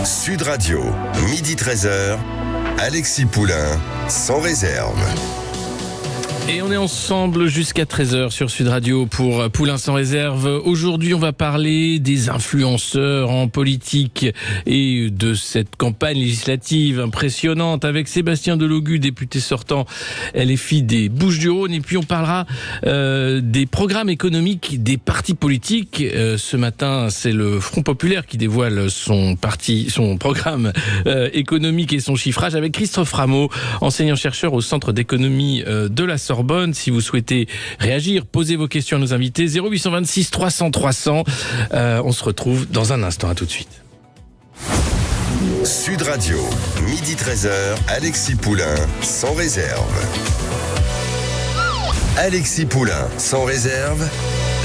Sud Radio, midi 13h, Alexis Poulain, sans réserve. Et on est ensemble jusqu'à 13h sur Sud Radio pour Poulain sans réserve. Aujourd'hui, on va parler des influenceurs en politique et de cette campagne législative impressionnante avec Sébastien Delogu, député sortant LFI des Bouches-du-Rhône. Et puis, on parlera des programmes économiques des partis politiques. Ce matin, c'est le Front Populaire qui dévoile son programme économique et son chiffrage avec Christophe Rameau, enseignant-chercheur au Centre d'économie de la Sorbonne. Si vous souhaitez réagir, posez vos questions à nos invités. 0826 300 300. On se retrouve dans un instant. À tout de suite. Sud Radio, midi 13h, Alexis Poulain, sans réserve. Alexis Poulain, sans réserve,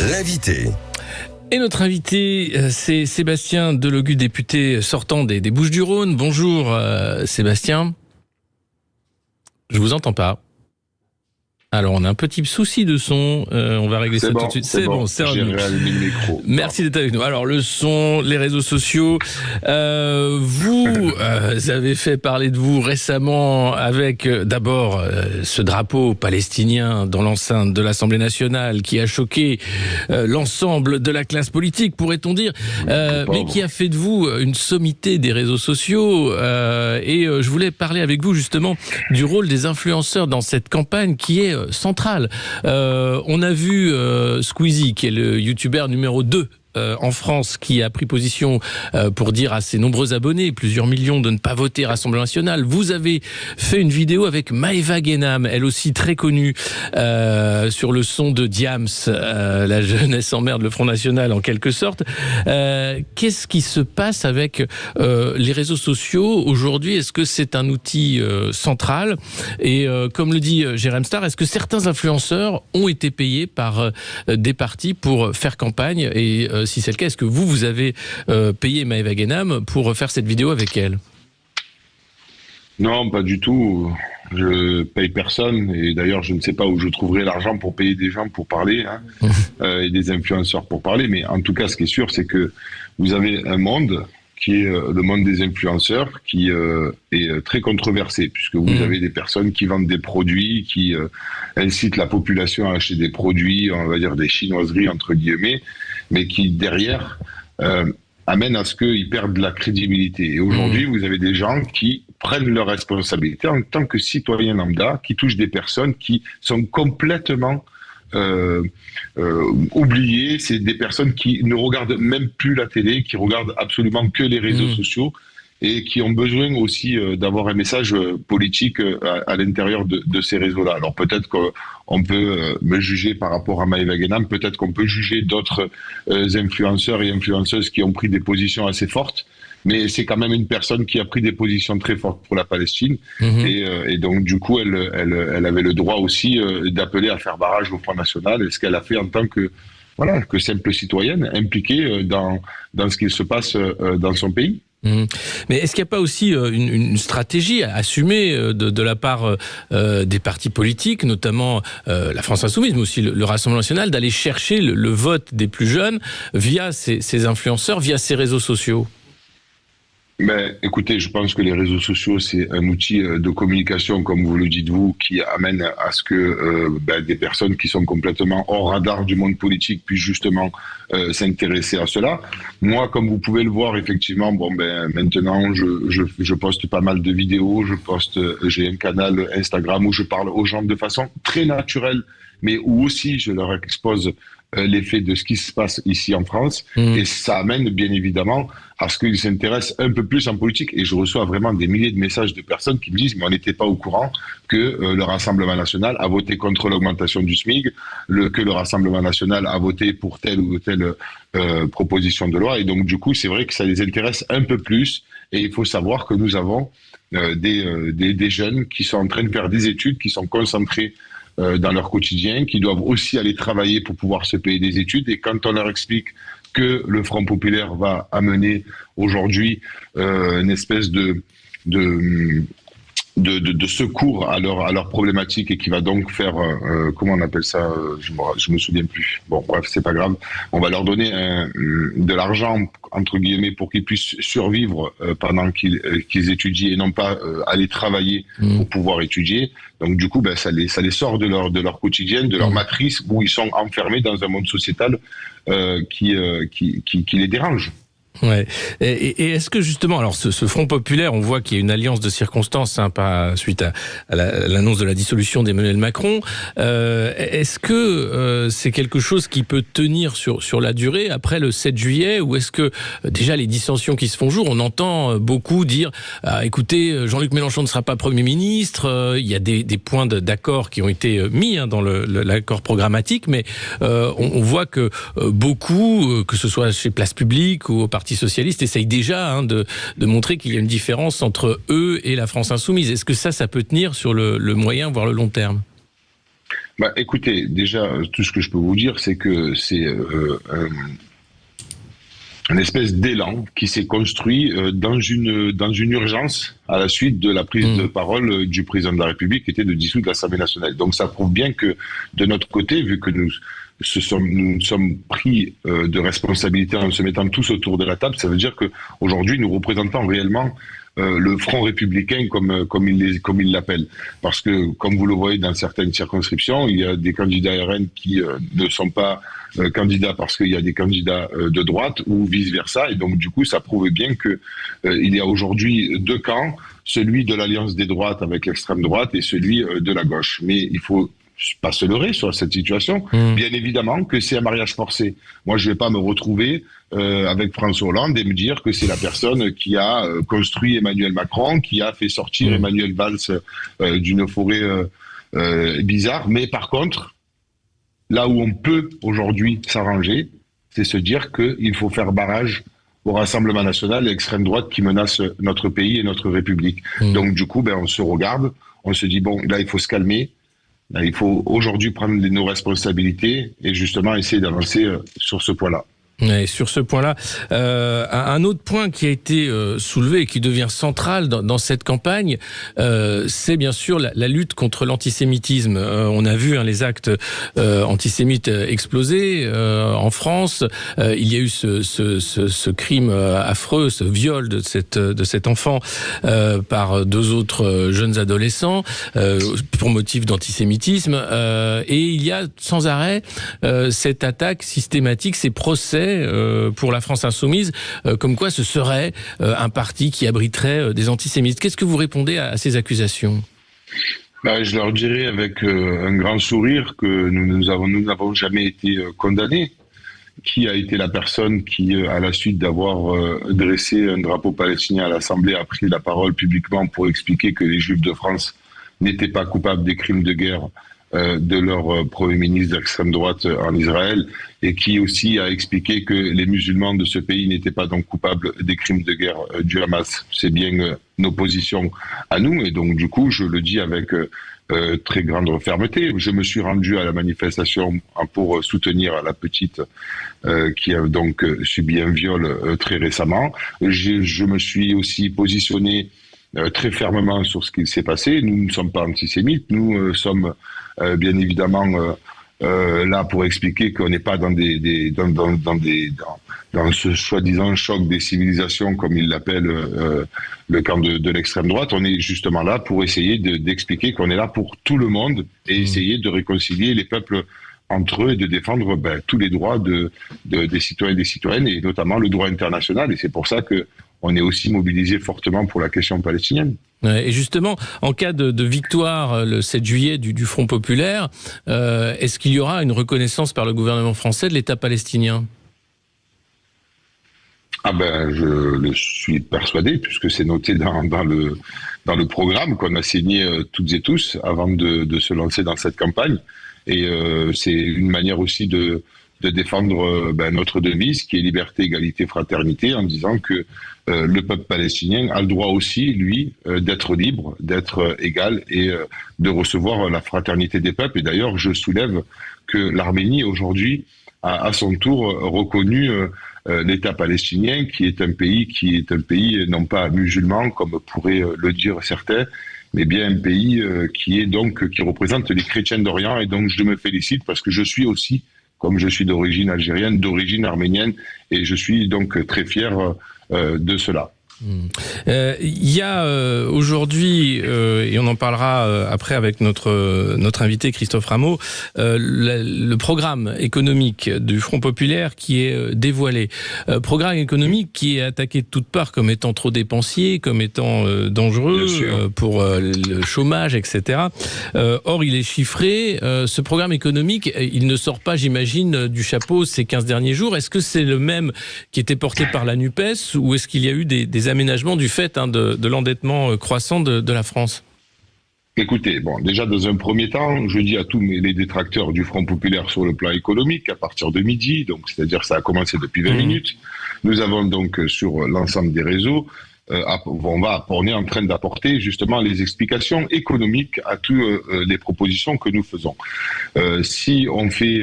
l'invité. Et notre invité, c'est Sébastien Delogu, député sortant des Bouches-du-Rhône. Bonjour Sébastien. Je vous entends pas. Alors, on a un petit souci de son. On va régler ça tout de suite. C'est bon, c'est revenu. Merci d'être avec nous. Alors, le son, les réseaux sociaux. Vous avez fait parler de vous récemment avec d'abord ce drapeau palestinien dans l'enceinte de l'Assemblée nationale qui a choqué l'ensemble de la classe politique, pourrait-on dire, mais qui a fait de vous une sommité des réseaux sociaux. Et je voulais parler avec vous justement du rôle des influenceurs dans cette campagne qui est centrale. On a vu Squeezie, qui est le youtubeur numéro 2 en France, qui a pris position pour dire à ses nombreux abonnés, plusieurs millions, de ne pas voter Rassemblement National. Vous avez fait une vidéo avec Maëva Guénam, elle aussi très connue, sur le son de Diams, la jeunesse emmerde le Front National en quelque sorte. Qu'est-ce qui se passe avec les réseaux sociaux aujourd'hui? Est-ce que c'est un outil central? Et comme le dit Jérém Star, est-ce que certains influenceurs ont été payés par des partis pour faire campagne? Et si c'est le cas, est-ce que vous avez payé Maëva Guénam pour faire cette vidéo avec elle? Non, pas du tout. Je paye personne. Et d'ailleurs, je ne sais pas où je trouverai l'argent pour payer des gens pour parler, et des influenceurs pour parler. Mais en tout cas, ce qui est sûr, c'est que vous avez un monde qui est le monde des influenceurs, qui est très controversé, puisque vous avez des personnes qui vendent des produits, qui incitent la population à acheter des produits, on va dire des chinoiseries, entre guillemets, mais qui, derrière, amènent à ce qu'ils perdent de la crédibilité. Et aujourd'hui, vous avez des gens qui prennent leurs responsabilités en tant que citoyens lambda, qui touchent des personnes qui sont complètement oubliées. C'est des personnes qui ne regardent même plus la télé, qui regardent absolument que les réseaux sociaux, et qui ont besoin aussi d'avoir un message politique à l'intérieur de ces réseaux-là. Alors peut-être qu'on peut me juger par rapport à Maëva Guénam, peut-être qu'on peut juger d'autres influenceurs et influenceuses qui ont pris des positions assez fortes, mais c'est quand même une personne qui a pris des positions très fortes pour la Palestine, et donc du coup elle avait le droit aussi d'appeler à faire barrage au Front National, et ce qu'elle a fait en tant que simple citoyenne impliquée dans ce qui se passe dans son pays. Mais est-ce qu'il n'y a pas aussi une stratégie assumée de la part des partis politiques, notamment la France Insoumise, mais aussi le Rassemblement National, d'aller chercher le vote des plus jeunes via ces influenceurs, via ces réseaux sociaux? Mais écoutez, je pense que les réseaux sociaux, c'est un outil de communication, comme vous le dites vous, qui amène à ce que des personnes qui sont complètement hors radar du monde politique puissent justement s'intéresser à cela. Moi, comme vous pouvez le voir, effectivement, maintenant, je poste pas mal de vidéos, j'ai un canal Instagram où je parle aux gens de façon très naturelle, mais où aussi je leur expose l'effet de ce qui se passe ici en France, et ça amène bien évidemment à ce qu'ils s'intéressent un peu plus en politique. Et je reçois vraiment des milliers de messages de personnes qui me disent « mais on n'était pas au courant que le Rassemblement National a voté contre l'augmentation du SMIC, que le Rassemblement National a voté pour telle ou telle proposition de loi ». Et donc du coup, c'est vrai que ça les intéresse un peu plus, et il faut savoir que nous avons des jeunes qui sont en train de faire des études, qui sont concentrés dans leur quotidien, qui doivent aussi aller travailler pour pouvoir se payer des études. Et quand on leur explique que le Front Populaire va amener aujourd'hui une espèce de de secours à leur problématique et qui va donc faire, comment on appelle ça, je me souviens plus. Bon, bref, c'est pas grave. On va leur donner de l'argent, entre guillemets, pour qu'ils puissent survivre pendant qu'ils étudient et non pas aller travailler pour pouvoir étudier. Donc du coup, ça les sort de leur quotidien, de leur matrice où ils sont enfermés dans un monde sociétal qui les dérange. Ouais. Et est-ce que justement, alors ce Front populaire, on voit qu'il y a une alliance de circonstances, pas suite à l'annonce de la dissolution d'Emmanuel Macron. Est-ce que c'est quelque chose qui peut tenir sur la durée après le 7 juillet, ou est-ce que déjà les dissensions qui se font jour, on entend beaucoup dire, écoutez, Jean-Luc Mélenchon ne sera pas Premier ministre. Il y a des points d'accord qui ont été mis dans l'accord programmatique, mais on voit que beaucoup, que ce soit chez Place Publique ou au Parti socialiste, essayent déjà de montrer qu'il y a une différence entre eux et la France insoumise. Est-ce que ça peut tenir sur le moyen, voire le long terme ? Écoutez, déjà, tout ce que je peux vous dire, c'est que c'est une espèce d'élan qui s'est construit dans une urgence à la suite de la prise de parole du président de la République, qui était de dissoudre l'Assemblée nationale. Donc ça prouve bien que de notre côté, vu que nous sommes pris de responsabilité en se mettant tous autour de la table, ça veut dire que aujourd'hui nous représentons réellement le Front républicain comme il l'appelle. Parce que, comme vous le voyez dans certaines circonscriptions, il y a des candidats RN qui ne sont pas candidats parce qu'il y a des candidats de droite ou vice-versa. Et donc, du coup, ça prouve bien que il y a aujourd'hui deux camps, celui de l'alliance des droites avec l'extrême droite et celui de la gauche. Mais il faut pas se leurrer sur cette situation. Bien évidemment que c'est un mariage forcé. Moi, je vais pas me retrouver avec François Hollande et me dire que c'est la personne qui a construit Emmanuel Macron, qui a fait sortir Emmanuel Valls d'une forêt bizarre. Mais par contre, là où on peut aujourd'hui s'arranger, c'est se dire qu'il faut faire barrage au Rassemblement national et l'extrême droite qui menace notre pays et notre République. Donc du coup, on se regarde, on se dit, bon, là, il faut se calmer. Il faut aujourd'hui prendre nos responsabilités et justement essayer d'avancer sur ce point-là. Et sur ce point-là, un autre point qui a été soulevé et qui devient central dans cette campagne, c'est bien sûr la lutte contre l'antisémitisme. On a vu les actes antisémites exploser en France. Il y a eu ce crime affreux, ce viol de cet enfant par deux autres jeunes adolescents pour motif d'antisémitisme. Et il y a sans arrêt cette attaque systématique, ces procès pour la France insoumise, comme quoi ce serait un parti qui abriterait des antisémites. Qu'est-ce que vous répondez à ces accusations ? Je leur dirais avec un grand sourire que nous n'avons jamais été condamnés. Qui a été la personne qui, à la suite d'avoir dressé un drapeau palestinien à l'Assemblée, a pris la parole publiquement pour expliquer que les Juifs de France n'étaient pas coupables des crimes de guerre de leur Premier ministre d'extrême droite en Israël, et qui aussi a expliqué que les musulmans de ce pays n'étaient pas donc coupables des crimes de guerre du Hamas. C'est bien nos positions à nous, et donc du coup je le dis avec très grande fermeté. Je me suis rendu à la manifestation pour soutenir la petite qui a donc subi un viol très récemment. Je me suis aussi positionné très fermement sur ce qui s'est passé. Nous ne sommes pas antisémites, nous sommes bien évidemment là pour expliquer qu'on n'est pas dans ce soi-disant choc des civilisations, comme il l'appelle le camp de l'extrême droite. On est justement là pour essayer d'expliquer qu'on est là pour tout le monde et essayer de réconcilier les peuples entre eux et de défendre tous les droits des citoyens et des citoyennes, et notamment le droit international. Et c'est pour ça que on est aussi mobilisé fortement pour la question palestinienne. Et justement, en cas de victoire le 7 juillet du Front populaire, est-ce qu'il y aura une reconnaissance par le gouvernement français de l'État palestinien ? Je le suis persuadé, puisque c'est noté dans le programme qu'on a signé toutes et tous avant de se lancer dans cette campagne. Et c'est une manière aussi de défendre notre devise qui est liberté, égalité, fraternité, en disant que le peuple palestinien a le droit aussi, lui, d'être libre, d'être égal et de recevoir la fraternité des peuples. Et d'ailleurs, je soulève que l'Arménie, aujourd'hui, a à son tour reconnu l'État palestinien, qui est un pays non pas musulman, comme pourraient le dire certains, mais bien un pays qui représente les chrétiens d'Orient. Et donc je me félicite parce que je suis aussi, comme je suis d'origine algérienne, d'origine arménienne, et je suis donc très fier de cela. Il y a aujourd'hui, et on en parlera après avec notre invité Christophe Rameau, le programme économique du Front Populaire qui est dévoilé. Programme économique qui est attaqué de toutes parts comme étant trop dépensier, comme étant dangereux pour le chômage, etc. Or, il est chiffré. Ce programme économique, il ne sort pas, j'imagine, du chapeau ces 15 derniers jours. Est-ce que c'est le même qui était porté par la NUPES ou est-ce qu'il y a eu des aménagements du fait de l'endettement croissant de la France? Écoutez, déjà dans un premier temps, je dis à tous les détracteurs du Front Populaire sur le plan économique, à partir de midi, donc c'est-à-dire ça a commencé depuis 20 minutes, nous avons donc sur l'ensemble des réseaux, on est en train d'apporter justement les explications économiques à toutes les propositions que nous faisons. Si on fait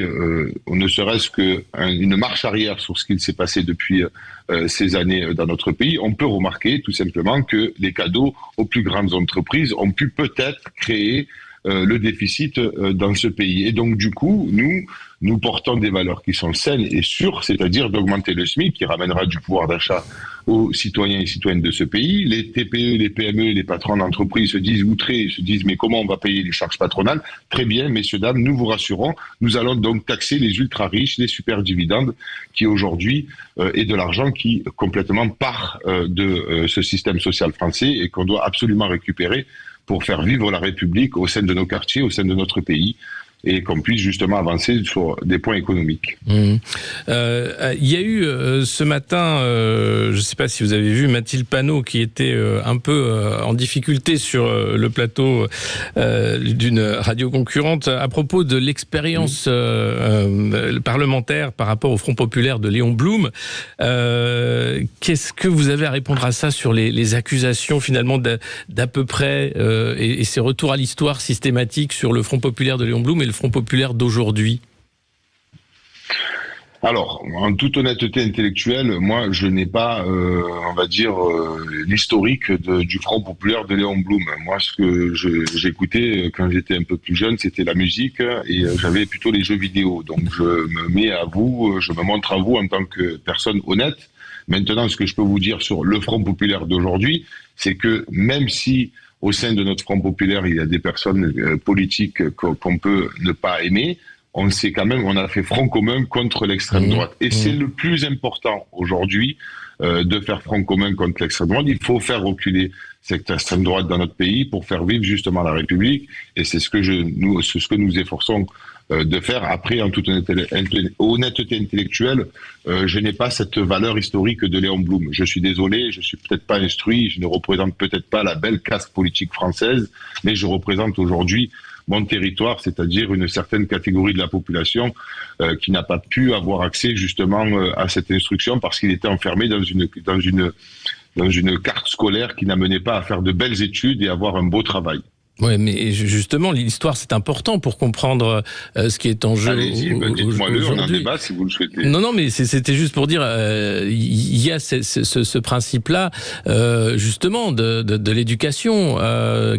ne serait-ce qu'une marche arrière sur ce qu'il s'est passé depuis ces années dans notre pays, on peut remarquer tout simplement que les cadeaux aux plus grandes entreprises ont pu peut-être créer le déficit dans ce pays. Et donc, du coup, nous portons des valeurs qui sont saines et sûres, c'est-à-dire d'augmenter le SMIC, qui ramènera du pouvoir d'achat aux citoyens et citoyennes de ce pays. Les TPE, les PME, les patrons d'entreprise se disent outrés, ils se disent mais comment on va payer les charges patronales? Très bien, messieurs, dames, nous vous rassurons, nous allons donc taxer les ultra-riches, les super-dividendes, qui aujourd'hui est de l'argent qui complètement part de ce système social français et qu'on doit absolument récupérer pour faire vivre la République au sein de nos quartiers, au sein de notre pays, et qu'on puisse justement avancer sur des points économiques. Il y a eu ce matin, je ne sais pas si vous avez vu Mathilde Panot qui était un peu en difficulté sur le plateau d'une radio concurrente à propos de l'expérience parlementaire par rapport au Front Populaire de Léon Blum. Qu'est-ce que vous avez à répondre à ça sur les accusations finalement d'à peu près et ces retours à l'histoire systématiques sur le Front Populaire de Léon Blum et le Front Populaire d'aujourd'hui? Alors, en toute honnêteté intellectuelle, moi, je n'ai pas, on va dire, l'historique du Front Populaire de Léon Blum. Moi, ce que j'écoutais quand j'étais un peu plus jeune, c'était la musique et j'avais plutôt les jeux vidéo. Donc, je me montre à vous en tant que personne honnête. Maintenant, ce que je peux vous dire sur le Front Populaire d'aujourd'hui, c'est que même si au sein de notre Front Populaire, il y a des personnes politiques qu'on peut ne pas aimer, on sait quand même, on a fait front commun contre l'extrême droite. Et c'est le plus important aujourd'hui de faire front commun contre l'extrême droite. Il faut faire reculer cette extrême droite dans notre pays pour faire vivre justement la République. Et c'est ce que nous efforçons de faire. Après, en toute honnêteté intellectuelle, je n'ai pas cette valeur historique de Léon Blum. Je suis désolé, je suis peut-être pas instruit, je ne représente peut-être pas la belle caste politique française, mais je représente aujourd'hui mon territoire, c'est-à-dire une certaine catégorie de la population qui n'a pas pu avoir accès justement à cette instruction parce qu'il était enfermé dans une carte scolaire qui n'amenait pas à faire de belles études et avoir un beau travail. Ouais, mais justement, l'histoire, c'est important pour comprendre ce qui est en jeu. Allez-y, dites-moi-le, on en débat si vous le souhaitez. Non, mais c'était juste pour dire, il y a ce principe-là, justement, de l'éducation,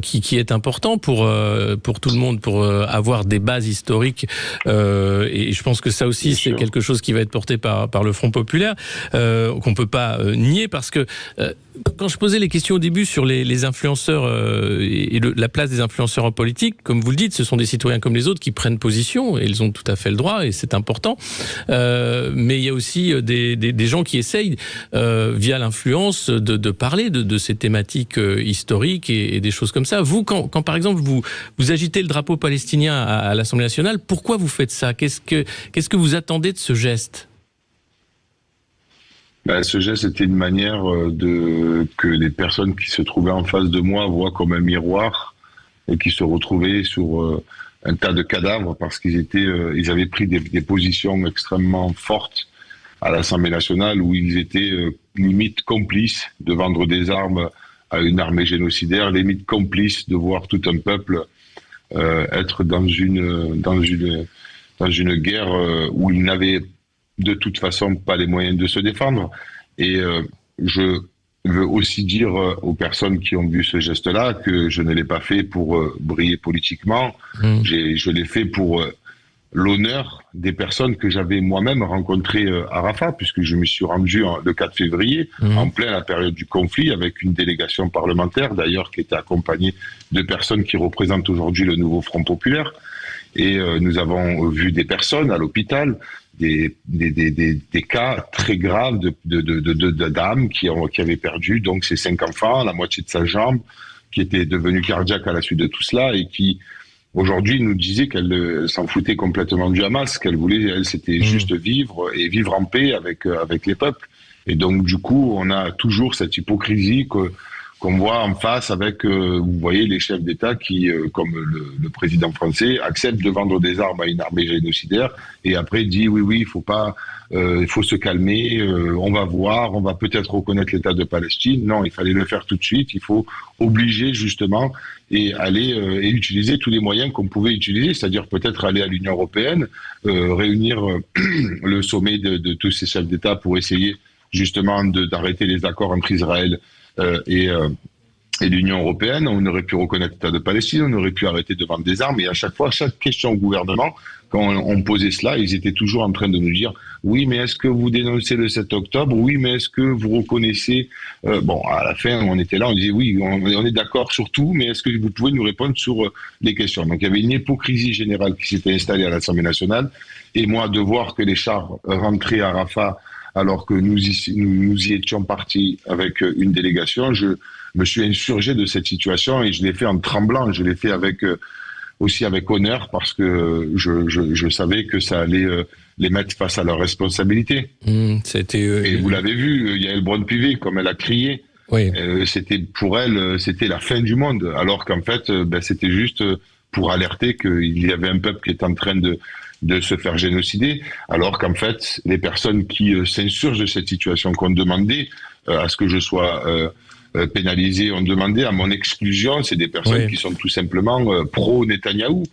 qui est important pour tout le monde, pour avoir des bases historiques. Et je pense que ça aussi, c'est quelque chose qui va être porté par le Front Populaire, qu'on peut pas nier, parce que quand je posais les questions au début sur les influenceurs et la place des influenceurs en politique, comme vous le dites, ce sont des citoyens comme les autres qui prennent position et ils ont tout à fait le droit et c'est important. Mais il y a aussi des gens qui essayent, via l'influence, de parler de ces thématiques historiques et des choses comme ça. Vous, quand par exemple vous agitez le drapeau palestinien à l'Assemblée nationale, pourquoi vous faites ça? Qu'est-ce que vous attendez de ce geste? Ce geste était une manière que les personnes qui se trouvaient en face de moi voient comme un miroir et qui se retrouvaient sur un tas de cadavres parce ils avaient pris des positions extrêmement fortes à l'Assemblée nationale où ils étaient limite complices de vendre des armes à une armée génocidaire, limite complices de voir tout un peuple être dans une guerre où ils n'avaient de toute façon pas les moyens de se défendre. Et je veux aussi dire aux personnes qui ont vu ce geste-là que je ne l'ai pas fait pour briller politiquement. Je l'ai fait pour l'honneur des personnes que j'avais moi-même rencontrées à Rafah, puisque je me suis rendu le 4 février, en plein la période du conflit, avec une délégation parlementaire, d'ailleurs, qui était accompagnée de personnes qui représentent aujourd'hui le nouveau Front populaire. Et nous avons vu des personnes à l'hôpital, des cas très graves de dames qui avaient perdu donc ses 5 enfants, la moitié de sa jambe, qui était devenue cardiaque à la suite de tout cela et qui aujourd'hui nous disait qu'elle s'en foutait complètement du Hamas, ce qu'elle voulait, elle, c'était juste vivre et vivre en paix avec les peuples. Et donc du coup, on a toujours cette hypocrisie qu'on voit en face avec, vous voyez, les chefs d'État qui, comme le président français, acceptent de vendre des armes à une armée génocidaire et après dit oui, il faut se calmer, on va voir, on va peut-être reconnaître l'État de Palestine. Non, il fallait le faire tout de suite, il faut obliger justement et aller et utiliser tous les moyens qu'on pouvait utiliser, c'est-à-dire peut-être aller à l'Union européenne, réunir le sommet de tous ces chefs d'État pour essayer justement d'arrêter les accords entre Israël et l'Union européenne. On aurait pu reconnaître l'État de Palestine, on aurait pu arrêter de vendre des armes, et à chaque question au gouvernement, quand on posait cela, ils étaient toujours en train de nous dire « Oui, mais est-ce que vous dénoncez le 7 octobre ? Oui, mais est-ce que vous reconnaissez… Bon, à la fin, on était là, on disait « Oui, on est d'accord sur tout, mais est-ce que vous pouvez nous répondre sur les questions ?» Donc, il y avait une hypocrisie générale qui s'était installée à l'Assemblée nationale, et moi, de voir que les chars rentraient à Rafah alors que nous y étions partis avec une délégation, je me suis insurgé de cette situation et je l'ai fait en tremblant, je l'ai fait aussi avec honneur parce que je savais que ça allait les mettre face à leurs responsabilités. Et vous l'avez vu, Yael Braun-Pivet, comme elle a crié, oui. C'était pour elle, c'était la fin du monde, alors qu'en fait, c'était juste pour alerter qu'il y avait un peuple qui est en train de se faire génocider, alors qu'en fait, les personnes qui s'insurgent de cette situation, qu'on demandait à ce que je sois pénalisé, ont demandé à mon exclusion, c'est des personnes qui sont tout simplement pro-Netanyahou,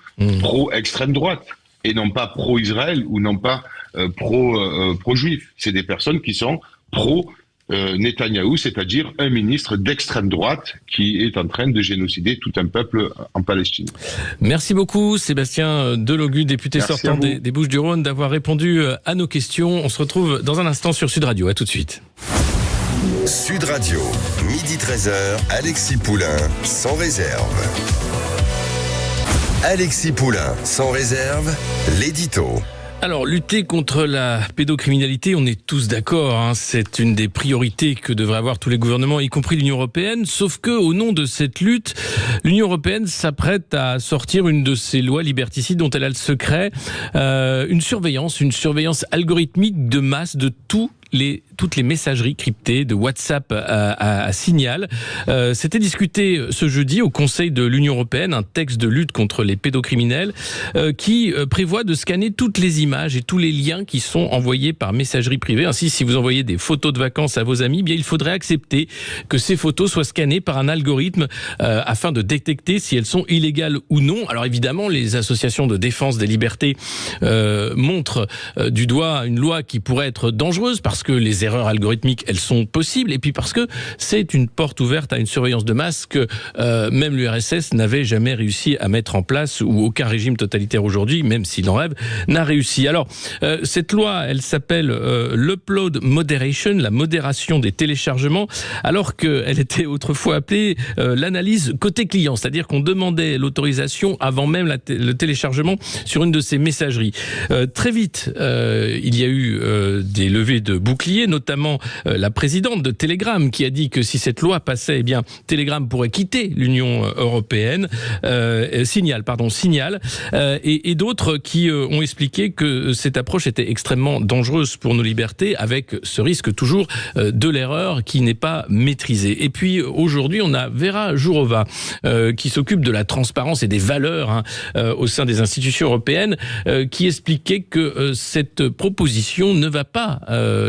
pro-extrême droite, et non pas pro-Israël ou non pas pro-juif. C'est des personnes qui sont pro-Netanyahou, c'est-à-dire un ministre d'extrême droite qui est en train de génocider tout un peuple en Palestine. Merci beaucoup Sébastien Delogu, député sortant des Bouches-du-Rhône, d'avoir répondu à nos questions. On se retrouve dans un instant sur Sud Radio. À tout de suite. Sud Radio, midi 13h, Alexis Poulain, sans réserve. Alexis Poulain, sans réserve, l'édito. Alors, lutter contre la pédocriminalité, on est tous d'accord, hein, c'est une des priorités que devraient avoir tous les gouvernements, y compris l'Union européenne, sauf que, au nom de cette lutte, l'Union européenne s'apprête à sortir une de ces lois liberticides dont elle a le secret, une surveillance algorithmique de masse de toutes les messageries cryptées de WhatsApp à Signal. C'était discuté ce jeudi au Conseil de l'Union européenne, un texte de lutte contre les pédocriminels qui prévoit de scanner toutes les images et tous les liens qui sont envoyés par messagerie privée. Ainsi, si vous envoyez des photos de vacances à vos amis, bien il faudrait accepter que ces photos soient scannées par un algorithme afin de détecter si elles sont illégales ou non. Alors évidemment, les associations de défense des libertés montrent du doigt une loi qui pourrait être dangereuse parce que les erreurs algorithmiques, elles sont possibles, et puis parce que c'est une porte ouverte à une surveillance de masse que même l'URSS n'avait jamais réussi à mettre en place, ou aucun régime totalitaire aujourd'hui, même s'il en rêve, n'a réussi. Alors, cette loi, elle s'appelle l'Upload Moderation, la modération des téléchargements, alors qu'elle était autrefois appelée l'analyse côté client, c'est-à-dire qu'on demandait l'autorisation avant même le téléchargement sur une de ces messageries. Très vite, il y a eu des levées de boucliers, notamment la présidente de Telegram qui a dit que si cette loi passait, eh bien Telegram pourrait quitter l'Union européenne. Signal, et d'autres qui ont expliqué que cette approche était extrêmement dangereuse pour nos libertés, avec ce risque toujours de l'erreur qui n'est pas maîtrisée. Et puis aujourd'hui, on a Vera Jourova qui s'occupe de la transparence et des valeurs au sein des institutions européennes, qui expliquait que cette proposition ne va pas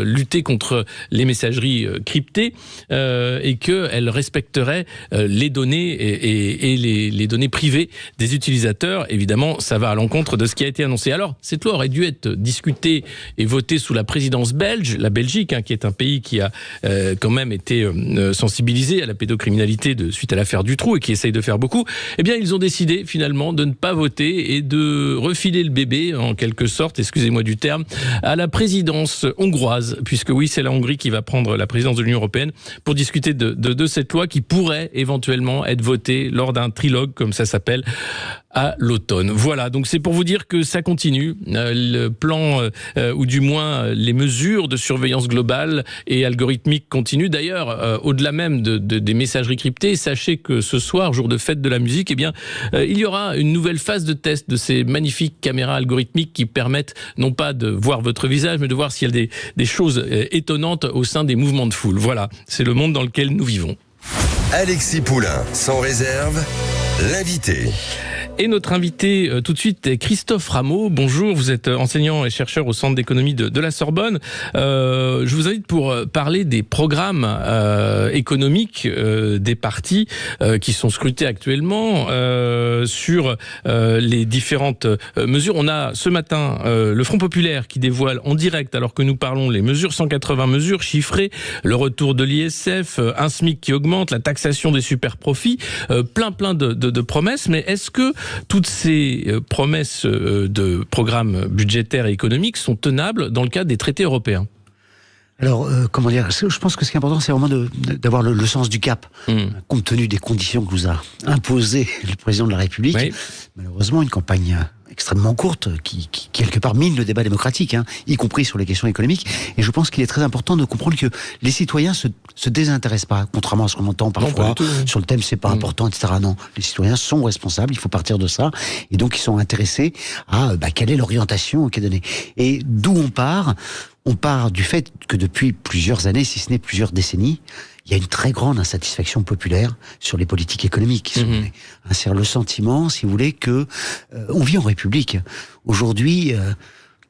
lutter contre les messageries cryptées et qu'elle respecterait les données et les données privées des utilisateurs. Évidemment, ça va à l'encontre de ce qui a été annoncé. Alors, cette loi aurait dû être discutée et votée sous la présidence belge, la Belgique, qui est un pays qui a quand même été sensibilisé à la pédocriminalité suite à l'affaire Dutroux et qui essaye de faire beaucoup. Eh bien, ils ont décidé finalement de ne pas voter et de refiler le bébé, en quelque sorte, excusez-moi du terme, à la présidence hongroise, puisque oui, c'est la Hongrie qui va prendre la présidence de l'Union européenne pour discuter de cette loi qui pourrait éventuellement être votée lors d'un trilogue, comme ça s'appelle, à l'automne. Voilà, donc c'est pour vous dire que ça continue. Le plan, ou du moins les mesures de surveillance globale et algorithmique continuent. D'ailleurs, au-delà même des messageries cryptées, sachez que ce soir, jour de fête de la musique, eh bien, il y aura une nouvelle phase de test de ces magnifiques caméras algorithmiques qui permettent non pas de voir votre visage, mais de voir s'il y a des choses étonnantes au sein des mouvements de foule. Voilà, c'est le monde dans lequel nous vivons. Alexis Poulain, sans réserve, l'invité. Et notre invité tout de suite est Christophe Rameau. Bonjour, vous êtes enseignant et chercheur au Centre d'économie de la Sorbonne. Je vous invite pour parler des programmes économiques des partis qui sont scrutés actuellement sur les différentes mesures. On a ce matin le Front Populaire qui dévoile en direct, alors que nous parlons, les mesures, 180 mesures chiffrées, le retour de l'ISF, un SMIC qui augmente, la taxation des super profits, plein de promesses. Mais est-ce que toutes ces promesses de programmes budgétaires et économiques sont tenables dans le cadre des traités européens ? Alors, comment dire, je pense que ce qui est important, c'est vraiment d'avoir le sens du cap, compte tenu des conditions que nous a imposées le président de la République. Oui. Malheureusement, une campagne extrêmement courte qui quelque part mine le débat démocratique, y compris sur les questions économiques. Et je pense qu'il est très important de comprendre que les citoyens se désintéressent pas, contrairement à ce qu'on entend parfois sur le thème c'est pas important, etc. Non, les citoyens sont responsables, il faut partir de ça, et donc ils sont intéressés à quelle est l'orientation qui est donnée. Et d'où on part du fait que depuis plusieurs années, si ce n'est plusieurs décennies, il y a une très grande insatisfaction populaire sur les politiques économiques. C'est le sentiment, si vous voulez, que on vit en République. Aujourd'hui,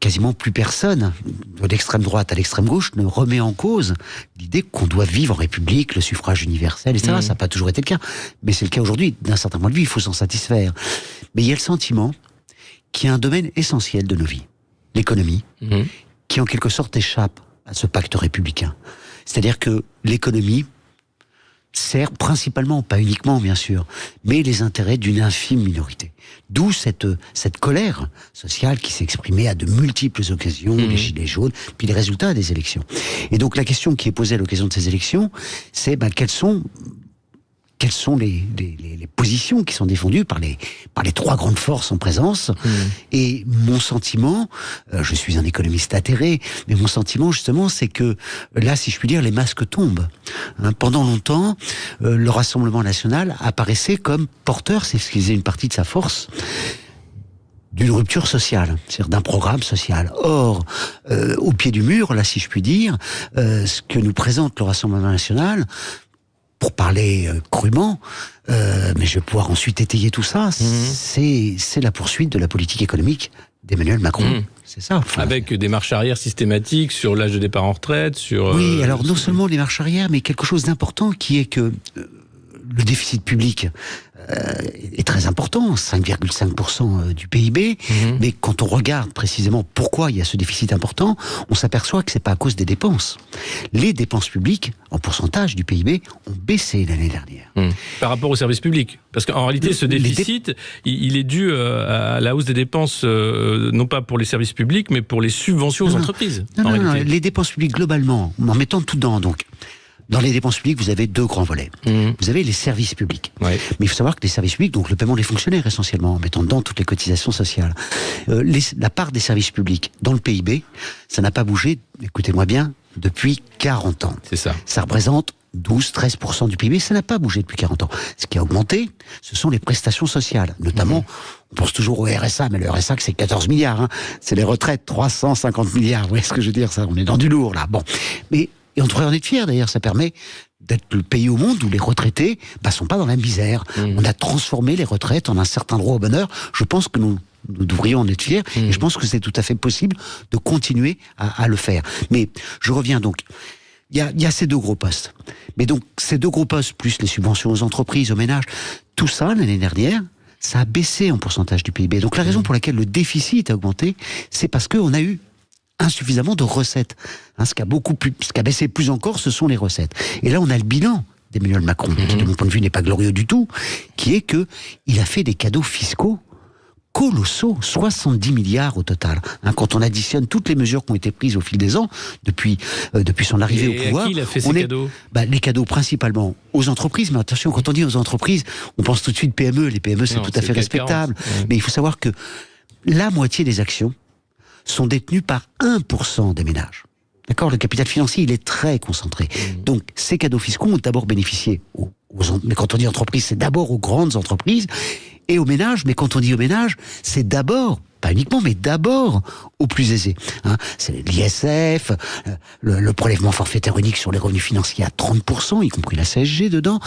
quasiment plus personne, de l'extrême droite à l'extrême gauche, ne remet en cause l'idée qu'on doit vivre en République, le suffrage universel, etc. Ça n'a pas toujours été le cas, mais c'est le cas aujourd'hui. D'un certain point de vue, il faut s'en satisfaire. Mais il y a le sentiment qu'il y a un domaine essentiel de nos vies, l'économie, qui en quelque sorte échappe à ce pacte républicain. C'est-à-dire que l'économie sert principalement, pas uniquement bien sûr, mais les intérêts d'une infime minorité. D'où cette colère sociale qui s'est exprimée à de multiples occasions, les gilets jaunes, puis les résultats des élections. Et donc la question qui est posée à l'occasion de ces élections, c'est quelles sont les positions qui sont défendues par les trois grandes forces en présence. Et mon sentiment, je suis un économiste atterré, mais mon sentiment justement, c'est que là, si je puis dire, les masques tombent. Pendant longtemps, le Rassemblement national apparaissait comme porteur, c'est ce qui faisait une partie de sa force, d'une rupture sociale, c'est-à-dire d'un programme social. Or, au pied du mur, là, si je puis dire, ce que nous présente le Rassemblement national, pour parler crûment, mais je vais pouvoir ensuite étayer tout ça, c'est la poursuite de la politique économique d'Emmanuel Macron. C'est ça. Avec des marches arrière systématiques sur l'âge de départ en retraite, sur... Oui, alors non seulement les marches arrière, mais quelque chose d'important qui est que le déficit public est très important, 5,5% du PIB, mais quand on regarde précisément pourquoi il y a ce déficit important, on s'aperçoit que c'est pas à cause des dépenses. Les dépenses publiques, en pourcentage du PIB, ont baissé l'année dernière. Par rapport aux services publics ? Parce qu'en réalité, ce déficit, il est dû à la hausse des dépenses, non pas pour les services publics, mais pour les subventions aux entreprises. Non, les dépenses publiques globalement, en mettant tout dedans, donc... Dans les dépenses publiques, vous avez deux grands volets. Vous avez les services publics. Mais il faut savoir que les services publics, donc le paiement des fonctionnaires essentiellement, en mettant dedans toutes les cotisations sociales, la part des services publics dans le PIB, ça n'a pas bougé, écoutez-moi bien, depuis 40 ans. C'est ça. Ça représente 12-13% du PIB, ça n'a pas bougé depuis 40 ans. Ce qui a augmenté, ce sont les prestations sociales, notamment, on pense toujours au RSA, mais le RSA, c'est 14 milliards, c'est les retraites, 350 milliards, vous voyez ce que je veux dire, ça, on est dans du lourd, là. Bon. Et on devrait en être fier d'ailleurs, ça permet d'être le pays au monde où les retraités sont pas dans la misère. On a transformé les retraites en un certain droit au bonheur. Je pense que nous nous devrions en être fiers, et je pense que c'est tout à fait possible de continuer à le faire. Mais je reviens donc, il y a ces deux gros postes. Mais donc, ces deux gros postes, plus les subventions aux entreprises, aux ménages, tout ça, l'année dernière, ça a baissé en pourcentage du PIB. Donc la raison pour laquelle le déficit a augmenté, c'est parce qu'on a eu insuffisamment de recettes. Ce qui a baissé plus encore, ce sont les recettes. Et là, on a le bilan d'Emmanuel Macron, qui de mon point de vue n'est pas glorieux du tout, qui est que il a fait des cadeaux fiscaux colossaux, 70 milliards au total. Quand on additionne toutes les mesures qui ont été prises au fil des ans, depuis son arrivée au pouvoir. Et à qui il a fait ces cadeaux ? Les cadeaux principalement aux entreprises, mais attention, quand on dit aux entreprises, on pense tout de suite PME. Les PME, c'est tout à fait respectable. Mais il faut savoir que la moitié des actions sont détenues par 1% des ménages. D'accord ? Le capital financier, il est très concentré. Donc, ces cadeaux fiscaux ont d'abord bénéficié mais quand on dit entreprise, c'est d'abord aux grandes entreprises et aux ménages. Mais quand on dit aux ménages, c'est d'abord, pas uniquement, mais d'abord aux plus aisés. C'est l'ISF, le prélèvement forfaitaire unique sur les revenus financiers à 30%, y compris la CSG dedans.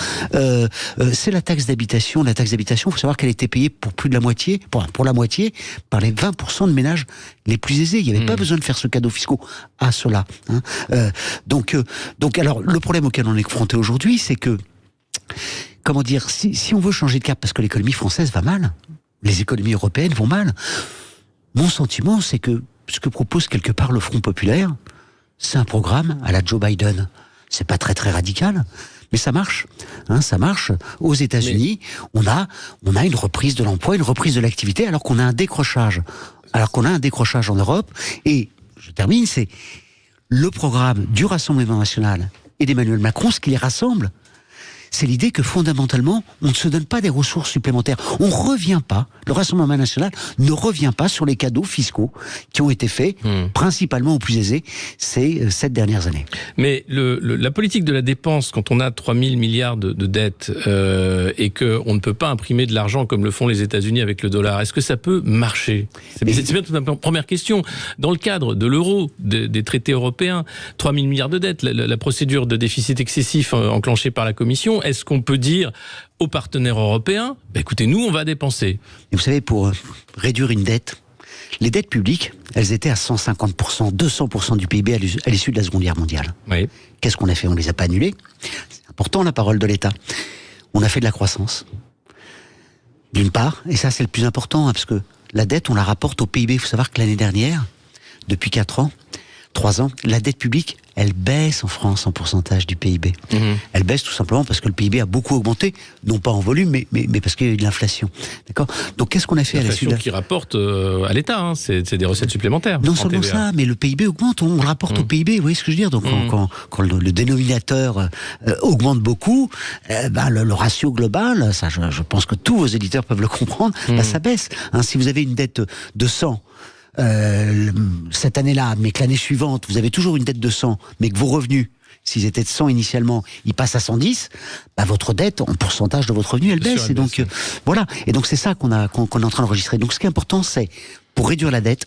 C'est la taxe d'habitation. La taxe d'habitation, il faut savoir qu'elle était payée pour plus de la moitié, pour la moitié, par les 20% de ménages les plus aisés. Il n'y avait pas besoin de faire ce cadeau fiscal à cela. Donc, alors, le problème auquel on est confronté aujourd'hui, c'est que, comment dire, si on veut changer de cap, parce que l'économie française va mal, les économies européennes vont mal, mon sentiment, c'est que ce que propose quelque part le Front Populaire, c'est un programme à la Joe Biden. C'est pas très très radical, mais ça marche. Ça marche. Aux États-Unis, on a une reprise de l'emploi, une reprise de l'activité, alors qu'on a un décrochage. En Europe. Et je termine, c'est le programme du Rassemblement national et d'Emmanuel Macron, ce qui les rassemble. C'est l'idée que fondamentalement, on ne se donne pas des ressources supplémentaires. On revient pas, le Rassemblement national ne revient pas sur les cadeaux fiscaux qui ont été faits, principalement aux plus aisés, ces 7 dernières années. Mais la politique de la dépense, quand on a 3 000 milliards de dettes et qu'on ne peut pas imprimer de l'argent comme le font les États-Unis avec le dollar, est-ce que ça peut marcher ? C'est bien toute ma première question. Dans le cadre de l'euro, des traités européens, 3 000 milliards de dettes, la procédure de déficit excessif enclenchée par la Commission, est-ce qu'on peut dire aux partenaires européens, écoutez, nous, on va dépenser ? Et vous savez, pour réduire une dette, les dettes publiques, elles étaient à 150%, 200% du PIB à l'issue de la Seconde Guerre mondiale. Oui. Qu'est-ce qu'on a fait ? On les a pas annulées. C'est important, la parole de l'État. On a fait de la croissance. D'une part, et ça c'est le plus important, parce que la dette, on la rapporte au PIB. Il faut savoir que l'année dernière, depuis 3 ans, la dette publique, elle baisse en France en pourcentage du PIB. Elle baisse tout simplement parce que le PIB a beaucoup augmenté, non pas en volume, mais parce qu'il y a eu de l'inflation. D'accord ? Donc qu'est-ce qu'on a fait à la suite ? L'inflation qui rapporte à l'État, c'est des recettes supplémentaires. Non seulement ça, mais le PIB augmente, on le rapporte au PIB, vous voyez ce que je veux dire ? Donc quand le dénominateur augmente beaucoup, le ratio global, ça je pense que tous vos éditeurs peuvent le comprendre, ça baisse. Si vous avez une dette de 100, cette année-là, mais que l'année suivante, vous avez toujours une dette de 100, mais que vos revenus, s'ils étaient de 100 initialement, ils passent à 110, votre dette, en pourcentage de votre revenu, elle baisse. Et donc, voilà. Et donc, c'est ça qu'on est en train d'enregistrer. Donc, ce qui est important, c'est, pour réduire la dette,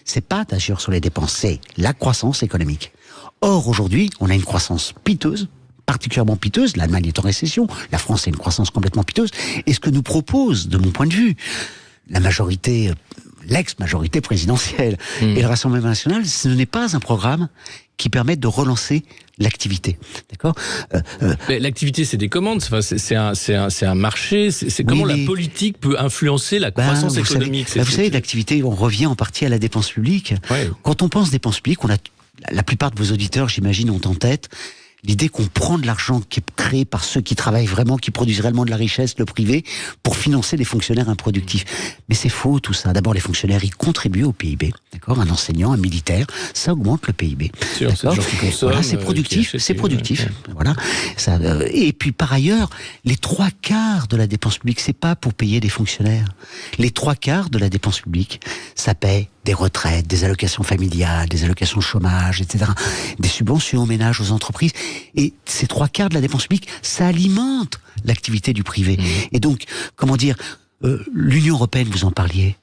c'est pas d'agir sur les dépenses, c'est la croissance économique. Or, aujourd'hui, on a une croissance piteuse, particulièrement piteuse. L'Allemagne est en récession, la France a une croissance complètement piteuse. Et ce que nous propose, de mon point de vue, la majorité, l'ex-majorité présidentielle et le Rassemblement national, ce n'est pas un programme qui permette de relancer l'activité. D'accord ? Mais l'activité, c'est des commandes, c'est un marché, c'est comment la politique peut influencer la croissance économique. Vous savez, l'activité, on revient en partie à la dépense publique. Ouais. Quand on pense dépense publique, la plupart de vos auditeurs, j'imagine, ont en tête l'idée qu'on prend de l'argent qui est créé par ceux qui travaillent vraiment, qui produisent réellement de la richesse, le privé, pour financer des fonctionnaires improductifs. Mais c'est faux tout ça. D'abord, les fonctionnaires, ils contribuent au PIB. D'accord ? Un enseignant, un militaire, ça augmente le PIB. Sûr, c'est des gens qui consomment. Voilà, c'est productif, c'est productif. Ouais. Voilà. Ça, et puis par ailleurs, les 3/4 de la dépense publique, c'est pas pour payer des fonctionnaires. Les 3/4 de la dépense publique, ça paie des retraites, des allocations familiales, des allocations chômage, etc. Des subventions aux ménages, aux entreprises. Et ces 3/4 de la dépense publique, ça alimente l'activité du privé. Et donc, comment dire, l'Union européenne, vous en parliez,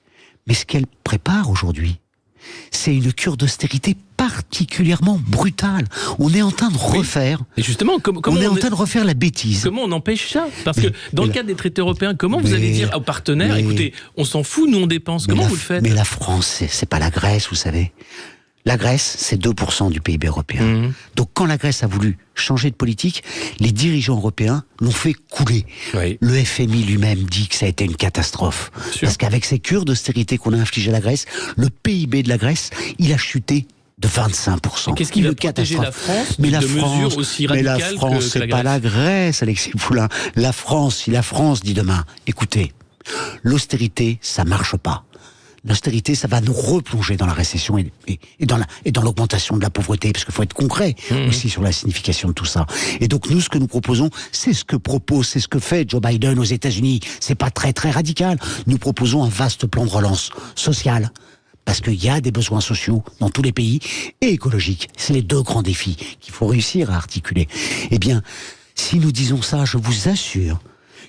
mais ce qu'elle prépare aujourd'hui, c'est une cure d'austérité pas particulièrement brutale. On est en train de refaire. Et justement, comment on est en train de refaire la bêtise. Comment on empêche ça? Parce que dans le cadre des traités européens, comment vous allez dire aux partenaires, écoutez, on s'en fout, nous on dépense. Comment vous le faites? Mais la France, c'est pas la Grèce, vous savez. La Grèce, c'est 2% du PIB européen. Donc quand la Grèce a voulu changer de politique, les dirigeants européens l'ont fait couler. Oui. Le FMI lui-même dit que ça a été une catastrophe. Parce qu'avec ces cures d'austérité qu'on a infligées à la Grèce, le PIB de la Grèce, il a chuté de 25%. Et qu'est-ce qui va protéger la France mais de mesures aussi radicales que la Grèce? Mais la France, c'est pas la Grèce, Alexis Poulain. La France, si la France dit demain, écoutez, l'austérité, ça marche pas. L'austérité, ça va nous replonger dans la récession et dans l'augmentation de la pauvreté, parce qu'il faut être concret aussi sur la signification de tout ça. Et donc nous, ce que nous proposons, c'est ce que fait Joe Biden aux États-Unis. C'est pas très très radical. Nous proposons un vaste plan de relance sociale, parce qu'il y a des besoins sociaux dans tous les pays et écologiques. C'est les deux grands défis qu'il faut réussir à articuler. Eh bien, si nous disons ça, je vous assure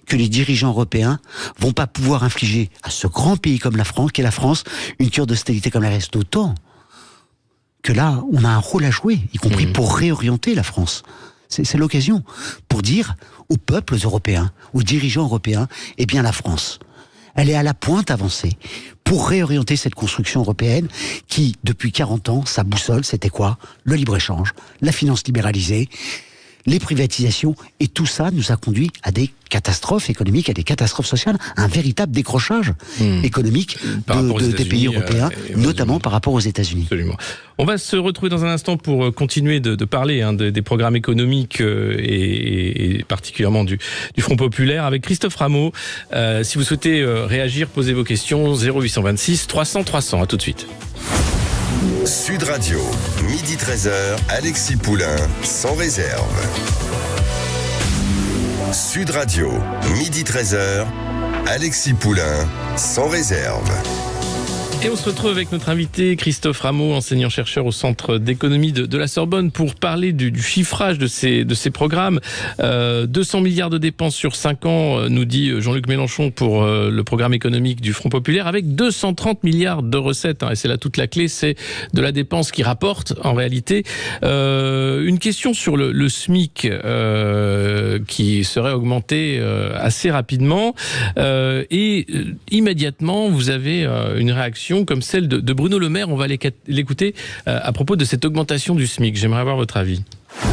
que les dirigeants européens vont pas pouvoir infliger à ce grand pays comme la France, qu'est la France, une cure d'austérité comme la reste. D'autant que là, on a un rôle à jouer, y compris pour réorienter la France. C'est l'occasion pour dire aux peuples européens, aux dirigeants européens, eh bien la France, elle est à la pointe avancée pour réorienter cette construction européenne qui, depuis 40 ans, sa boussole, c'était quoi? Le libre-échange, la finance libéralisée, les privatisations, et tout ça nous a conduit à des catastrophes économiques, à des catastrophes sociales, un véritable décrochage économique des pays européens, notamment par rapport aux États-Unis. Absolument. On va se retrouver dans un instant pour continuer de parler des programmes économiques et particulièrement du Front Populaire avec Christophe Rameau. Si vous souhaitez réagir, posez vos questions, 0826 300 300. À tout de suite. Sud Radio, midi 13h, Alexis Poulain, sans réserve. Sud Radio, midi 13h, Alexis Poulain, sans réserve. Et on se retrouve avec notre invité Christophe Rameau, enseignant-chercheur au Centre d'économie de la Sorbonne, pour parler du chiffrage de ces programmes. 200 milliards de dépenses sur 5 ans, nous dit Jean-Luc Mélenchon pour le programme économique du Front Populaire, avec 230 milliards de recettes. Et c'est là toute la clé, c'est de la dépense qui rapporte en réalité. Une question sur le SMIC qui serait augmenté assez rapidement. Et immédiatement, vous avez une réaction comme celle de Bruno Le Maire. On va l'écouter à propos de cette augmentation du SMIC. J'aimerais avoir votre avis.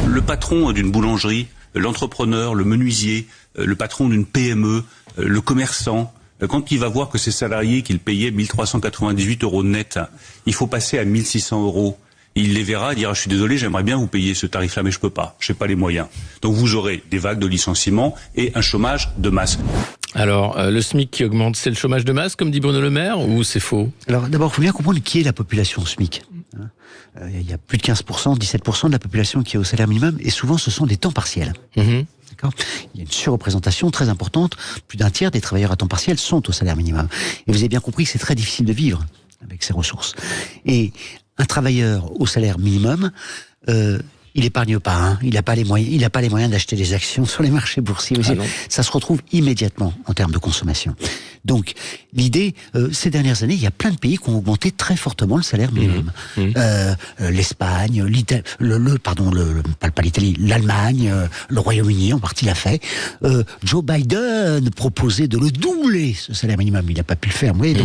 Le patron d'une boulangerie, l'entrepreneur, le menuisier, le patron d'une PME, le commerçant, quand il va voir que ses salariés qu'il payait 1398 € net, il faut passer à 1600 €. Il les verra et dira: je suis désolé, j'aimerais bien vous payer ce tarif-là, mais je peux pas, j'ai pas les moyens. Donc vous aurez des vagues de licenciements et un chômage de masse. Alors, le SMIC qui augmente, c'est le chômage de masse, comme dit Bruno Le Maire, ou c'est faux? Alors d'abord, il faut bien comprendre qui est la population SMIC. Il y a plus de 15%, 17% de la population qui est au salaire minimum, et souvent ce sont des temps partiels. D'accord ? Il y a une surreprésentation très importante, plus d'un tiers des travailleurs à temps partiel sont au salaire minimum. Et vous avez bien compris que c'est très difficile de vivre avec ces ressources. Et un travailleur au salaire minimum, il épargne pas, hein. Il n'a pas les moyens d'acheter des actions sur les marchés boursiers. Ça se retrouve immédiatement en termes de consommation. Donc, l'idée, ces dernières années, il y a plein de pays qui ont augmenté très fortement le salaire minimum. L'Espagne, l'Allemagne, le Royaume-Uni en partie l'a fait. Joe Biden proposait de le doubler, ce salaire minimum. Il n'a pas pu le faire. Oui,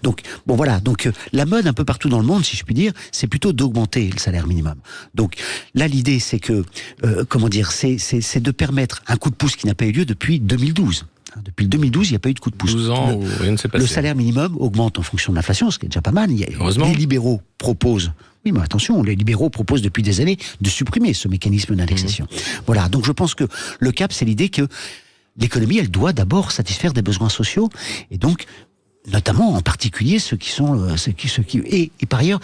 donc, bon voilà. Donc, la mode un peu partout dans le monde, si je puis dire, c'est plutôt d'augmenter le salaire minimum. Donc, là, l'idée, c'est que, c'est de permettre un coup de pouce qui n'a pas eu lieu depuis 2012. Depuis 2012, il n'y a pas eu de coup de pouce. 12 ans où rien ne s'est passé. Le salaire minimum augmente en fonction de l'inflation, ce qui est déjà pas mal. Heureusement. Les libéraux proposent, oui mais attention, les libéraux proposent depuis des années de supprimer ce mécanisme d'indexation. Voilà, donc je pense que le cap, c'est l'idée que l'économie, elle doit d'abord satisfaire des besoins sociaux, et donc, notamment, en particulier, et par ailleurs,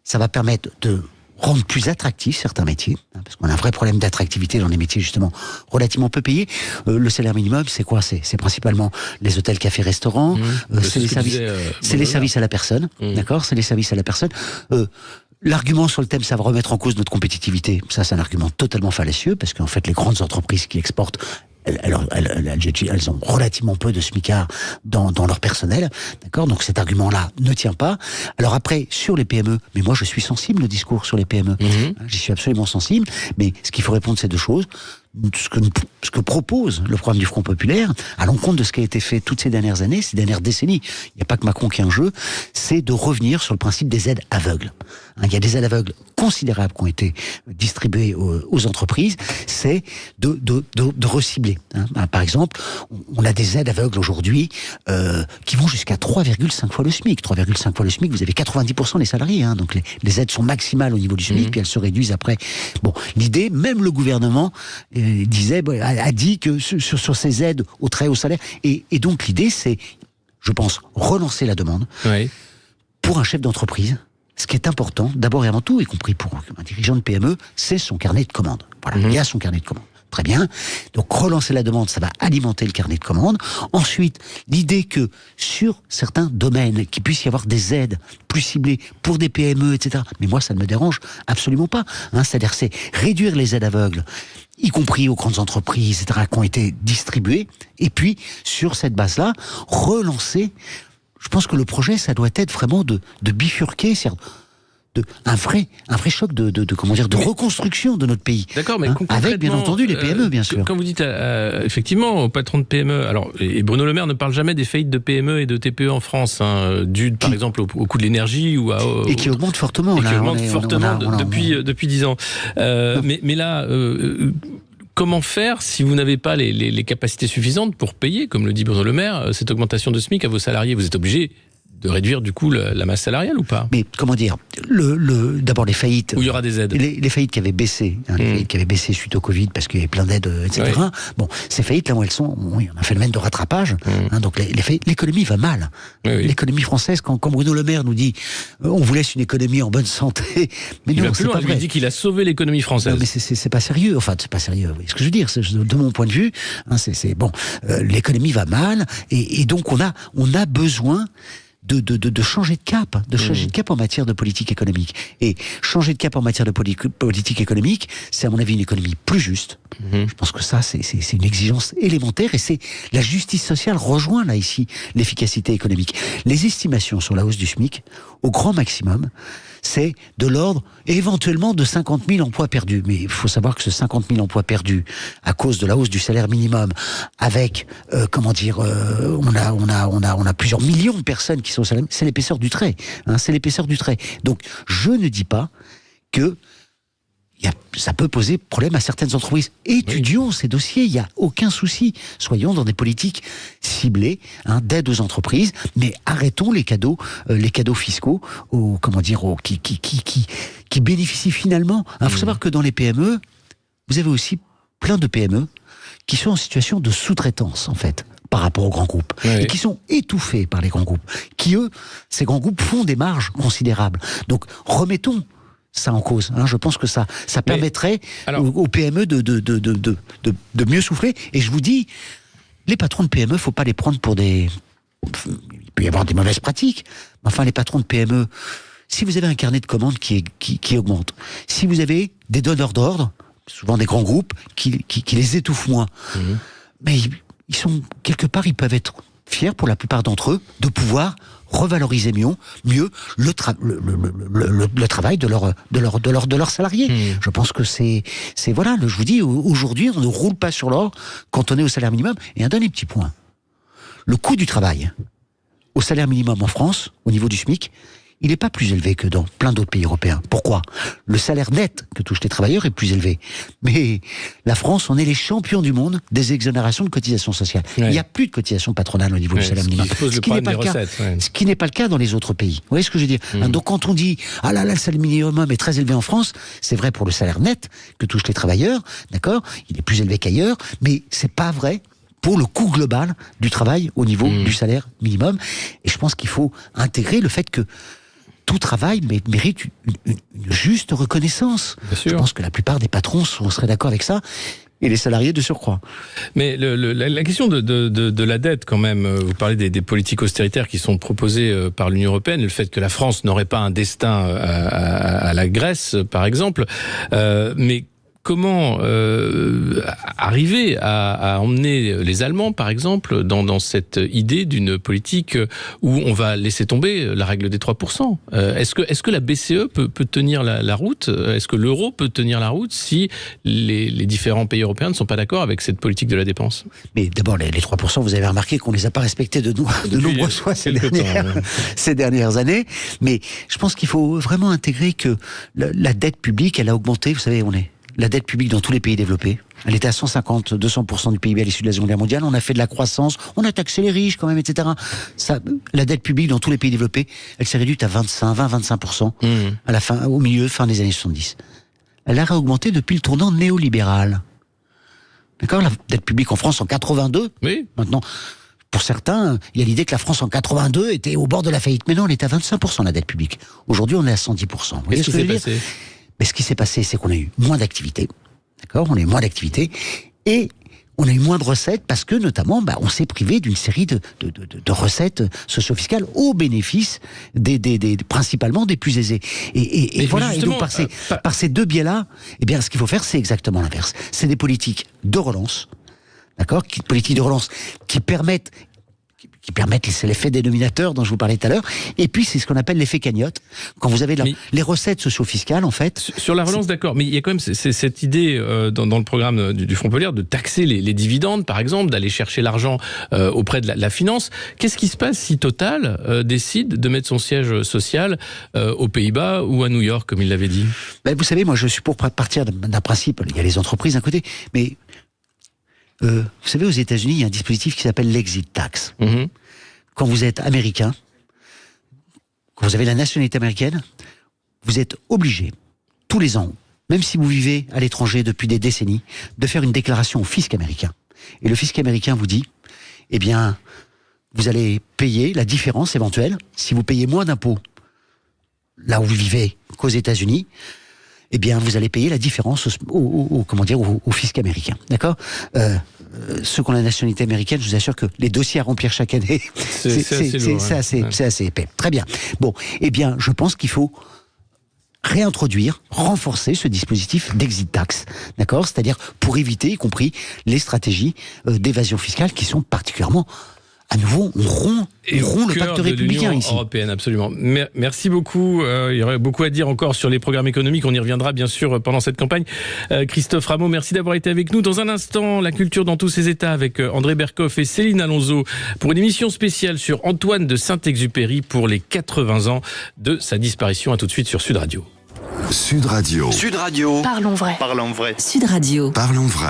ça va permettre de rendre plus attractifs certains métiers, parce qu'on a un vrai problème d'attractivité dans les métiers justement relativement peu payés. Le salaire minimum, c'est quoi ? C'est principalement les hôtels, cafés, restaurants, c'est les services à la personne, d'accord ? C'est les services à la personne. L'argument sur le thème, ça va remettre en cause notre compétitivité. Ça, c'est un argument totalement fallacieux, parce qu'en fait, les grandes entreprises qui exportent, elles ont relativement peu de smicards dans leur personnel, d'accord. Donc cet argument-là ne tient pas. Alors après, sur les PME, mais moi je suis sensible au discours sur les PME. J'y suis absolument sensible. Mais ce qu'il faut répondre, c'est deux choses. Ce que propose le programme du Front Populaire, à l'encontre de ce qui a été fait toutes ces dernières années, ces dernières décennies, il n'y a pas que Macron qui est en jeu, c'est de revenir sur le principe des aides aveugles. Il y a des aides aveugles considérables qui ont été distribuées aux entreprises, c'est de recibler. Par exemple, on a des aides aveugles aujourd'hui qui vont jusqu'à 3,5 fois le SMIC. 3,5 fois le SMIC, vous avez 90% des salariés. Donc les aides sont maximales au niveau du SMIC, puis elles se réduisent après. Bon, l'idée, même le gouvernement a dit que sur ces aides au très haut salaire, et donc l'idée c'est, je pense, relancer la demande pour un chef d'entreprise. Ce qui est important, d'abord et avant tout, y compris pour un dirigeant de PME, c'est son carnet de commandes. Voilà, il y a son carnet de commandes. Très bien. Donc relancer la demande, ça va alimenter le carnet de commandes. Ensuite, l'idée que sur certains domaines, qu'il puisse y avoir des aides plus ciblées pour des PME, etc. Mais moi, ça ne me dérange absolument pas. C'est-à-dire, c'est réduire les aides aveugles, y compris aux grandes entreprises, etc., qui ont été distribuées. Et puis, sur cette base-là, relancer. Je pense que le projet, ça doit être vraiment de bifurquer, c'est-à-dire un vrai choc de reconstruction de notre pays. D'accord, mais avec bien entendu les PME, bien sûr. Quand vous dites effectivement aux patrons de PME, alors et Bruno Le Maire ne parle jamais des faillites de PME et de TPE en France, dues par exemple au coût de l'énergie ou et qui augmente fortement. Depuis 10 ans. Mais là. Comment faire si vous n'avez pas les capacités suffisantes pour payer, comme le dit Bruno Le Maire, cette augmentation de SMIC à vos salariés? Vous êtes obligé de réduire du coup la masse salariale ou pas? Mais comment dire, d'abord les faillites. Où il y aura des aides. Les faillites qui avaient baissé, les faillites qui avaient baissé suite au Covid parce qu'il y avait plein d'aides, etc. Oui. Bon, ces faillites là où elles sont, on a un phénomène de rattrapage. Donc l'économie va mal. L'économie française, quand Bruno Le Maire nous dit, on vous laisse une économie en bonne santé, mais il non, c'est pas vrai. Il lui dit qu'il a sauvé l'économie française. Non, mais c'est pas sérieux. Enfin, c'est pas sérieux. Ce que je veux dire, de mon point de vue, l'économie va mal et donc on a besoin de changer de cap, changer de cap en matière de politique économique. Et changer de cap en matière de politique économique, c'est à mon avis une économie plus juste. Je pense que ça, c'est une exigence élémentaire et c'est la justice sociale rejoint là ici l'efficacité économique. Les estimations sur la hausse du SMIC, au grand maximum, c'est de l'ordre éventuellement de 50 000 emplois perdus. Mais il faut savoir que ce 50 000 emplois perdus à cause de la hausse du salaire minimum, avec on a plusieurs millions de personnes qui sont au salaire, c'est l'épaisseur du trait. C'est l'épaisseur du trait. Donc je ne dis pas que ça peut poser problème à certaines entreprises. Étudions ces dossiers, il n'y a aucun souci. Soyons dans des politiques ciblées, d'aide aux entreprises, mais arrêtons les cadeaux fiscaux qui bénéficient finalement. Il faut savoir que dans les PME, vous avez aussi plein de PME qui sont en situation de sous-traitance, en fait, par rapport aux grands groupes, et qui sont étouffés par les grands groupes, qui, eux, ces grands groupes font des marges considérables. Donc, remettons ça en cause. Je pense que ça permettrait aux PME de mieux souffler. Et je vous dis, les patrons de PME, faut pas les prendre pour des... Il peut y avoir des mauvaises pratiques. Mais enfin, les patrons de PME, si vous avez un carnet de commandes qui augmente, si vous avez des donneurs d'ordre, souvent des grands groupes, qui les étouffent moins, mais ils sont, quelque part, ils peuvent être fiers, pour la plupart d'entre eux, de pouvoir revaloriser mieux le travail de leurs salariés. Je pense que c'est voilà, je vous dis, aujourd'hui, on ne roule pas sur l'or quand on est au salaire minimum. Et un dernier petit point. Le coût du travail au salaire minimum en France, au niveau du SMIC, il n'est pas plus élevé que dans plein d'autres pays européens. Pourquoi ? Le salaire net que touchent les travailleurs est plus élevé. Mais la France, on est les champions du monde des exonérations de cotisations sociales. Il n'y a plus de cotisations patronales au niveau du salaire minimum. Ce qui n'est pas le cas. Ce qui n'est pas le cas dans les autres pays. Vous voyez ce que je veux dire ? Donc quand on dit le salaire minimum est très élevé en France, c'est vrai pour le salaire net que touchent les travailleurs, d'accord ? Il est plus élevé qu'ailleurs, mais c'est pas vrai pour le coût global du travail au niveau du salaire minimum. Et je pense qu'il faut intégrer le fait que tout travail mérite une juste reconnaissance. Je pense que la plupart des patrons seraient d'accord avec ça, et les salariés de surcroît. Mais la question de la dette, quand même, vous parlez des politiques austéritaires qui sont proposées par l'Union européenne, le fait que la France n'aurait pas un destin à la Grèce, par exemple, mais comment arriver à emmener les Allemands, par exemple, dans cette idée d'une politique où on va laisser tomber la règle des 3%. Est-ce que la BCE peut tenir la route? Est-ce que l'euro peut tenir la route si les différents pays européens ne sont pas d'accord avec cette politique de la dépense? Mais d'abord, les 3%, vous avez remarqué qu'on ne les a pas respectés de nombreuses fois ces dernières années. Mais je pense qu'il faut vraiment intégrer que la dette publique, elle a augmenté. Vous savez, la dette publique dans tous les pays développés, elle était à 150-200% du PIB à l'issue de la Seconde Guerre mondiale. On a fait de la croissance, on a taxé les riches quand même, etc. La dette publique dans tous les pays développés, elle s'est réduite à 20-25% à la fin, fin des années 70. Elle a réaugmenté depuis le tournant néolibéral. D'accord, la dette publique en France en 82. Oui. Maintenant, pour certains, il y a l'idée que la France en 82 était au bord de la faillite. Mais non, elle était à 25% la dette publique. Aujourd'hui, on est à 110%. Vous voyez ce que je veux dire ? Mais ce qui s'est passé, c'est qu'on a eu moins d'activité. D'accord ? On a eu moins d'activité. Et on a eu moins de recettes parce que, notamment, on s'est privé d'une série de recettes socio-fiscales au bénéfice principalement des plus aisés. Et voilà. Et donc, par ces deux biais-là, eh bien, ce qu'il faut faire, c'est exactement l'inverse. C'est des politiques de relance. D'accord ? Politiques de relance qui permettent, c'est l'effet dénominateur dont je vous parlais tout à l'heure, et puis c'est ce qu'on appelle l'effet cagnotte, quand vous avez les recettes socio-fiscales, en fait. Sur la relance, d'accord, mais il y a quand même cette idée dans le programme du Front Populaire de taxer les dividendes, par exemple, d'aller chercher l'argent auprès de la finance. Qu'est-ce qui se passe si Total décide de mettre son siège social aux Pays-Bas ou à New York, comme il l'avait dit ? Vous savez, moi je suis pour partir d'un principe, il y a les entreprises d'un côté, mais vous savez, aux États-Unis, il y a un dispositif qui s'appelle l'exit tax. Quand vous êtes américain, quand vous avez la nationalité américaine, vous êtes obligé, tous les ans, même si vous vivez à l'étranger depuis des décennies, de faire une déclaration au fisc américain. Et le fisc américain vous dit, eh bien, vous allez payer la différence éventuelle. Si vous payez moins d'impôts là où vous vivez qu'aux États-Unis, eh bien, vous allez payer la différence au fisc américain. D'accord ? Ceux qui ont la nationalité américaine, je vous assure que les dossiers à remplir chaque année, c'est assez épais. Très bien. Bon, eh bien, je pense qu'il faut renforcer ce dispositif d'exit tax. D'accord ? C'est-à-dire pour éviter, y compris, les stratégies d'évasion fiscale qui sont particulièrement... À nouveau, on rompt le pacte républicain ici. Européenne, absolument. Merci beaucoup. Il y aurait beaucoup à dire encore sur les programmes économiques. On y reviendra bien sûr pendant cette campagne. Christophe Rameau, merci d'avoir été avec nous. Dans un instant, la culture dans tous ses états avec André Berkoff et Céline Alonso pour une émission spéciale sur Antoine de Saint-Exupéry pour les 80 ans de sa disparition. À tout de suite sur Sud Radio. Sud Radio. Sud Radio. Parlons vrai. Parlons vrai. Sud Radio. Parlons vrai.